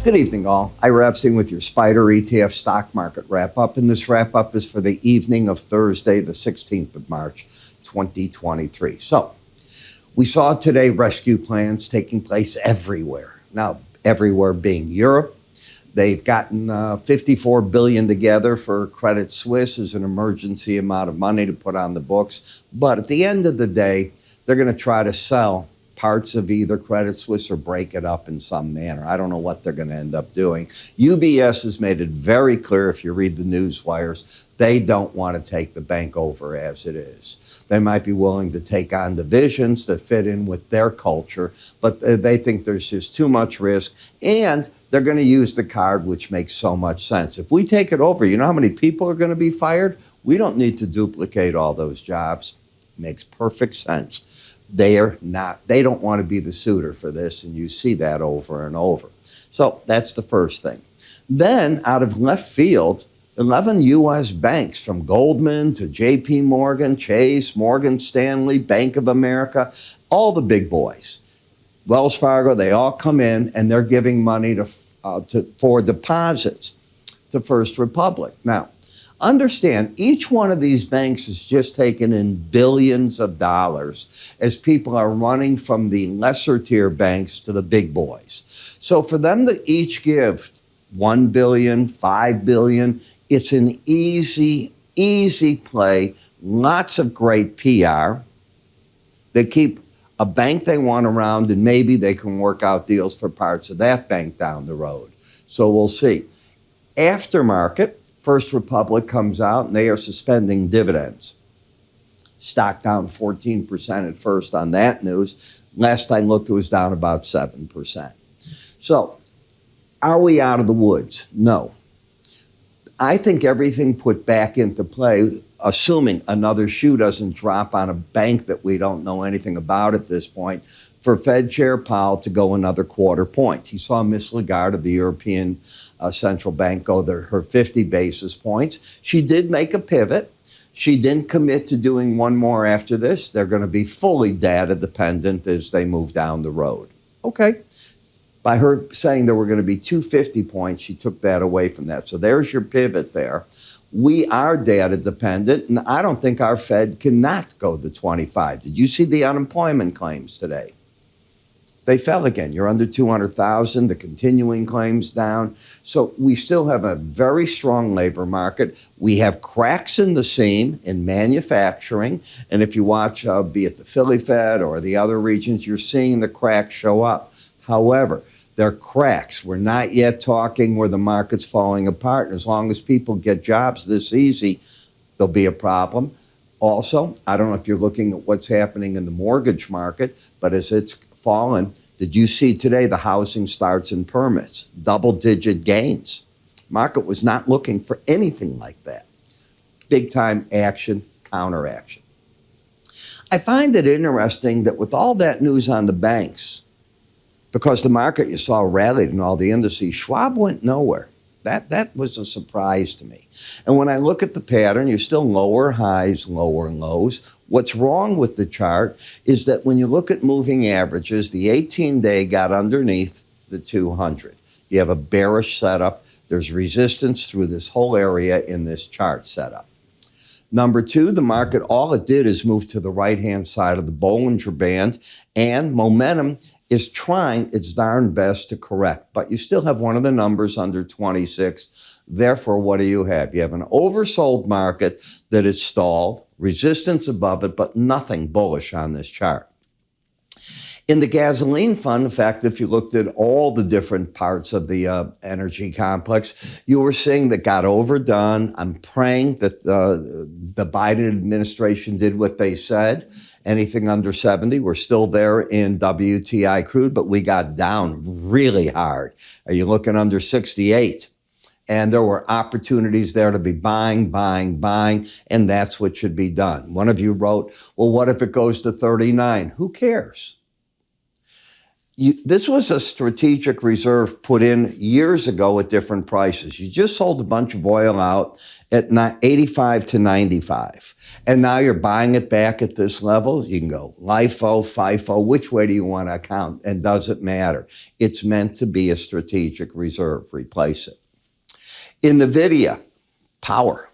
Good evening, all. Ira Epstein with your Spider ETF stock market wrap-up, and this wrap-up is for the evening of Thursday, the 16th of March, 2023. So, we saw today rescue plans taking place everywhere. Now, everywhere being Europe. They've gotten $54 billion together for Credit Suisse as an emergency amount of money to put on the books. But at the end of the day, they're going to try to sell parts of either Credit Suisse or break it up in some manner. I don't know what they're going to end up doing. UBS has made it very clear, if you read the news wires, they don't want to take the bank over as it is. They might be willing to take on divisions that fit in with their culture, but they think there's just too much risk, and they're going to use the card, which makes so much sense. If we take it over, you know how many people are going to be fired? We don't need to duplicate all those jobs. Makes perfect sense. They don't want to be the suitor for this, and you see that over and over. So that's the first thing. Then, out of left field, 11 U.S. banks, from Goldman to J.P. Morgan, Chase, Morgan Stanley, Bank of America, all the big boys, Wells Fargo, they all come in, and they're giving money for deposits to First Republic. Now, understand, each one of these banks is just taking in billions of dollars as people are running from the lesser tier banks to the big boys. So for them to each give $1 billion, $5 billion, it's an easy play, lots of great PR. They keep a bank they want around, and maybe they can work out deals for parts of that bank down the road. So we'll see. Aftermarket, First Republic comes out, and they are suspending dividends. Stock down 14% at first on that news. Last I looked, it was down about 7%. So, are we out of the woods? No. I think everything put back into play, assuming another shoe doesn't drop on a bank that we don't know anything about at this point, for Fed Chair Powell to go another quarter point. He saw Miss Lagarde of the European Central Bank go her 50 basis points. She did make a pivot. She didn't commit to doing one more after this. They're going to be fully data dependent as they move down the road. Okay. By her saying there were going to be 250 points, she took that away from that. So there's your pivot there. We are data dependent, and I don't think our Fed cannot go to 25. Did you see the unemployment claims today? They fell again. You're under 200,000, the continuing claims down. So we still have a very strong labor market. We have cracks in the seam in manufacturing. And if you watch, be it the Philly Fed or the other regions, you're seeing the cracks show up. However, they're cracks. We're not yet talking where the market's falling apart. And as long as people get jobs this easy, there'll be a problem. Also, I don't know if you're looking at what's happening in the mortgage market, but as it's fallen, did you see today the housing starts and permits? Double-digit gains. Market was not looking for anything like that. Big-time action, counteraction. I find it interesting that with all that news on the banks, because the market you saw rallied in all the indices, Schwab went nowhere. That was a surprise to me. And when I look at the pattern, you're still lower highs, lower lows. What's wrong with the chart is that when you look at moving averages, the 18-day got underneath the 200. You have a bearish setup. There's resistance through this whole area in this chart setup. Number two, the market, all it did is move to the right-hand side of the Bollinger Band, and momentum is trying its darn best to correct. But you still have one of the numbers under 26. Therefore, what do you have? You have an oversold market that is stalled, resistance above it, but nothing bullish on this chart. In the gasoline fund, in fact, if you looked at all the different parts of the energy complex, you were seeing that got overdone. I'm praying that the Biden administration did what they said. Anything under 70, we're still there in WTI crude, but we got down really hard. Are you looking under 68? And there were opportunities there to be buying, and that's what should be done. One of you wrote, well, what if it goes to 39? Who cares? This was a strategic reserve put in years ago at different prices. You just sold a bunch of oil out at 85 to 95. And now you're buying it back at this level. You can go LIFO, FIFO, which way do you want to account? And does it matter? It's meant to be a strategic reserve. Replace it. In NVIDIA, power.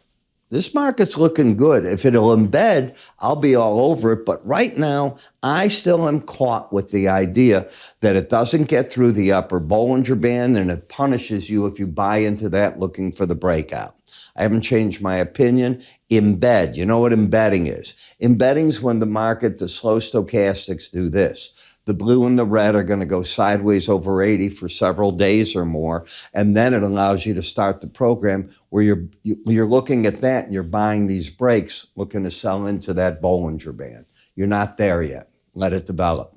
This market's looking good. If it'll embed, I'll be all over it. But right now, I still am caught with the idea that it doesn't get through the upper Bollinger Band and it punishes you if you buy into that looking for the breakout. I haven't changed my opinion. Embed. You know what embedding is? Embedding is when the market, the slow stochastics do this. The blue and the red are going to go sideways over 80 for several days or more. And then it allows you to start the program where you're looking at that and you're buying these breaks, looking to sell into that Bollinger Band. You're not there yet. Let it develop.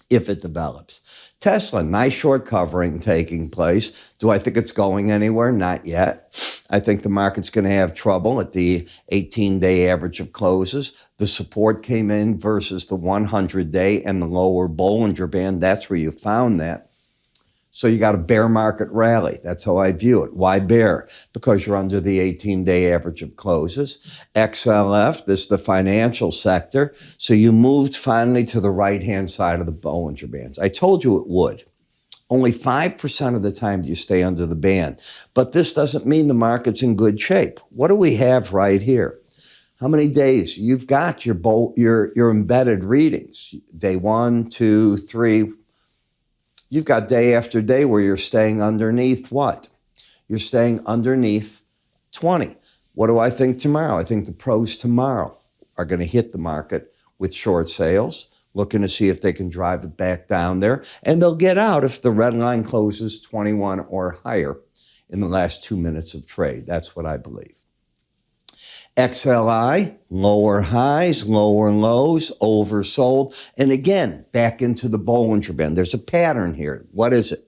If it develops. Tesla, nice short covering taking place. Do I think it's going anywhere? Not yet. I think the market's going to have trouble at the 18-day average of closes. The support came in versus the 100-day and the lower Bollinger Band. That's where you found that. So you got a bear market rally. That's how I view it. Why bear? Because you're under the 18-day average of closes. XLF, this is the financial sector. So you moved finally to the right-hand side of the Bollinger Bands. I told you it would. Only 5% of the time do you stay under the band. But this doesn't mean the market's in good shape. What do we have right here? How many days? You've got your embedded readings. Day 1, 2, 3. You've got day after day where you're staying underneath what? You're staying underneath 20. What do I think tomorrow? I think the pros tomorrow are going to hit the market with short sales, looking to see if they can drive it back down there. And they'll get out if the red line closes 21 or higher in the last 2 minutes of trade. That's what I believe. XLI, lower highs, lower lows, oversold. And again, back into the Bollinger Band. There's a pattern here. What is it?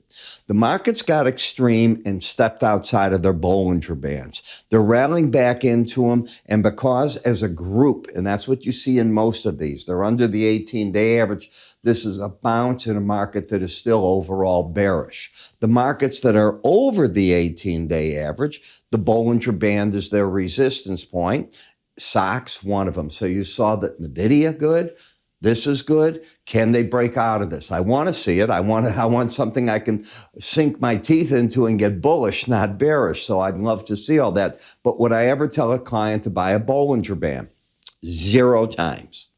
The markets got extreme and stepped outside of their Bollinger Bands. They're rallying back into them, and because as a group, and that's what you see in most of these, they're under the 18-day average, this is a bounce in a market that is still overall bearish. The markets that are over the 18-day average, the Bollinger Band is their resistance point. SOX, one of them. So you saw that NVIDIA good. This is good. Can they break out of this? I want to see it. I want something I can sink my teeth into and get bullish, not bearish. So I'd love to see all that. But would I ever tell a client to buy a Bollinger Band? 0 times.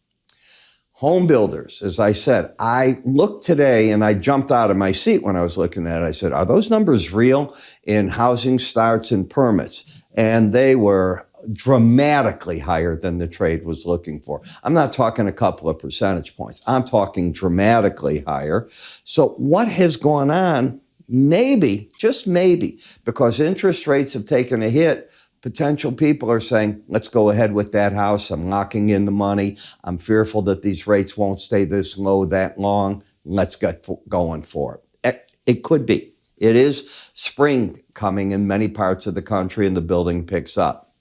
Home builders, as I said, I looked today and I jumped out of my seat when I was looking at it. I said, are those numbers real in housing starts and permits? And they were dramatically higher than the trade was looking for. I'm not talking a couple of percentage points. I'm talking dramatically higher. So what has gone on? Maybe, just maybe, because interest rates have taken a hit, potential people are saying, let's go ahead with that house. I'm locking in the money. I'm fearful that these rates won't stay this low that long. Let's get going for it. It could be. It is spring coming in many parts of the country and the building picks up.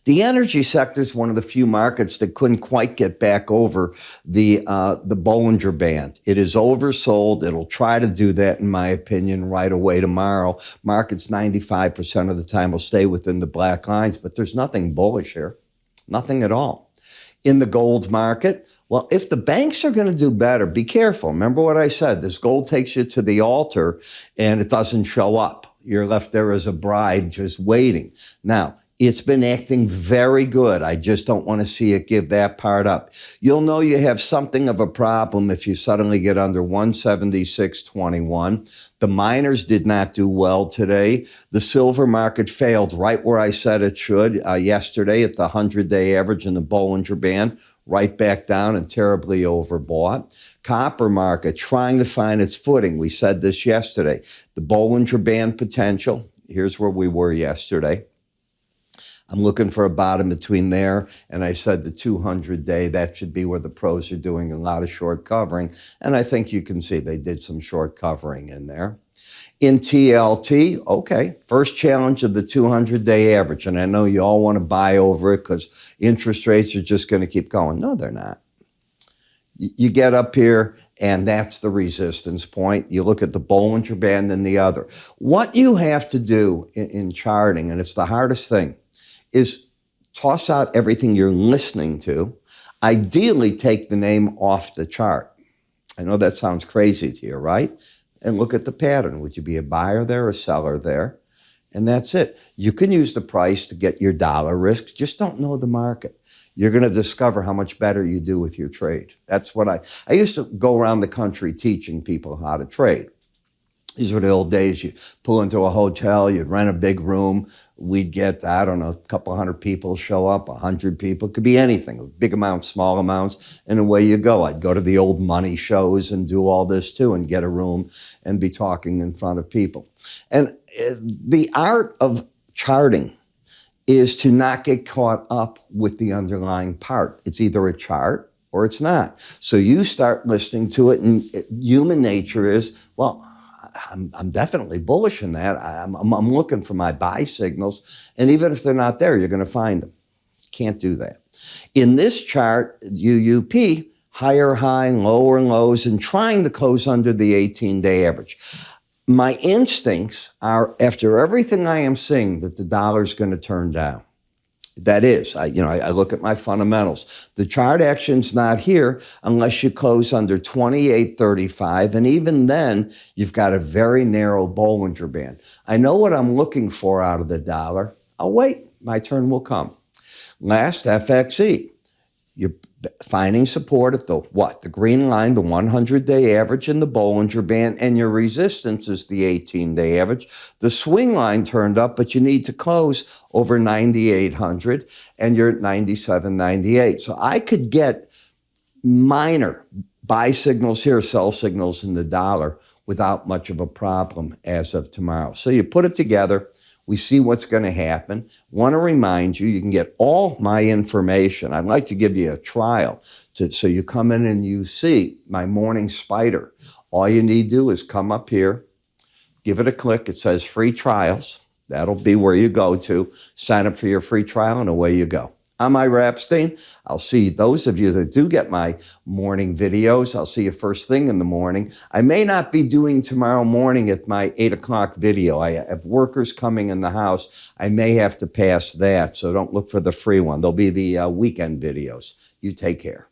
The energy sector is one of the few markets that couldn't quite get back over the Bollinger Band. It is oversold. It'll try to do that, in my opinion, right away tomorrow. Markets 95% of the time will stay within the black lines, but there's nothing bullish here. Nothing at all. In the gold market, well, if the banks are going to do better, be careful. Remember what I said. This gold takes you to the altar and it doesn't show up. You're left there as a bride just waiting. Now, it's been acting very good. I just don't want to see it give that part up. You'll know you have something of a problem if you suddenly get under 176.21. The miners did not do well today. The silver market failed right where I said it should yesterday at the 100-day average in the Bollinger Band, right back down and terribly overbought. Copper market trying to find its footing. We said this yesterday. The Bollinger Band potential, here's where we were yesterday. I'm looking for a bottom between there, and I said the 200-day, that should be where the pros are doing a lot of short covering, and I think you can see they did some short covering in there. In TLT, okay, first challenge of the 200-day average, and I know you all want to buy over it because interest rates are just going to keep going. No, they're not. You get up here, and that's the resistance point. You look at the Bollinger Band and the other. What you have to do in charting, and it's the hardest thing, is toss out everything you're listening to. Ideally, take the name off the chart. I know that sounds crazy to you, right? And look at the pattern. Would you be a buyer there, a seller there? And that's it. You can use the price to get your dollar risks. Just don't know the market. You're going to discover how much better you do with your trade. That's what I used to go around the country teaching people how to trade. These were the old days. You pull into a hotel, you'd rent a big room. We'd get, I don't know, a couple hundred people show up, 100 people. It could be anything, big amounts, small amounts, and away you go. I'd go to the old money shows and do all this too and get a room and be talking in front of people. And the art of charting is to not get caught up with the underlying part. It's either a chart or it's not. So you start listening to it, and human nature is, well, I'm definitely bullish in that. I'm looking for my buy signals, and even if they're not there, you're going to find them. Can't do that. In this chart, UUP, higher high, lower lows, and trying to close under the 18-day average. My instincts are, after everything I am seeing, that the dollar's going to turn down. That is, I look at my fundamentals. The chart action's not here unless you close under 28.35, and even then, you've got a very narrow Bollinger Band. I know what I'm looking for out of the dollar. I'll wait. My turn will come. Last, FXE. You're finding support at the what? The green line, the 100-day average, and the Bollinger Band, and your resistance is the 18-day average. The swing line turned up, but you need to close over 9,800, and you're at 97.98. So I could get minor buy signals here, sell signals in the dollar without much of a problem as of tomorrow. So you put it together. We see what's going to happen. Want to remind you, you can get all my information. I'd like to give you a trial so you come in and you see my morning spider. All you need to do is come up here, give it a click. It says free trials. That'll be where you go to. Sign up for your free trial, and away you go. I'm Ira Epstein. I'll see those of you that do get my morning videos. I'll see you first thing in the morning. I may not be doing tomorrow morning at my 8 o'clock video. I have workers coming in the house. I may have to pass that, so don't look for the free one. There'll be the weekend videos. You take care.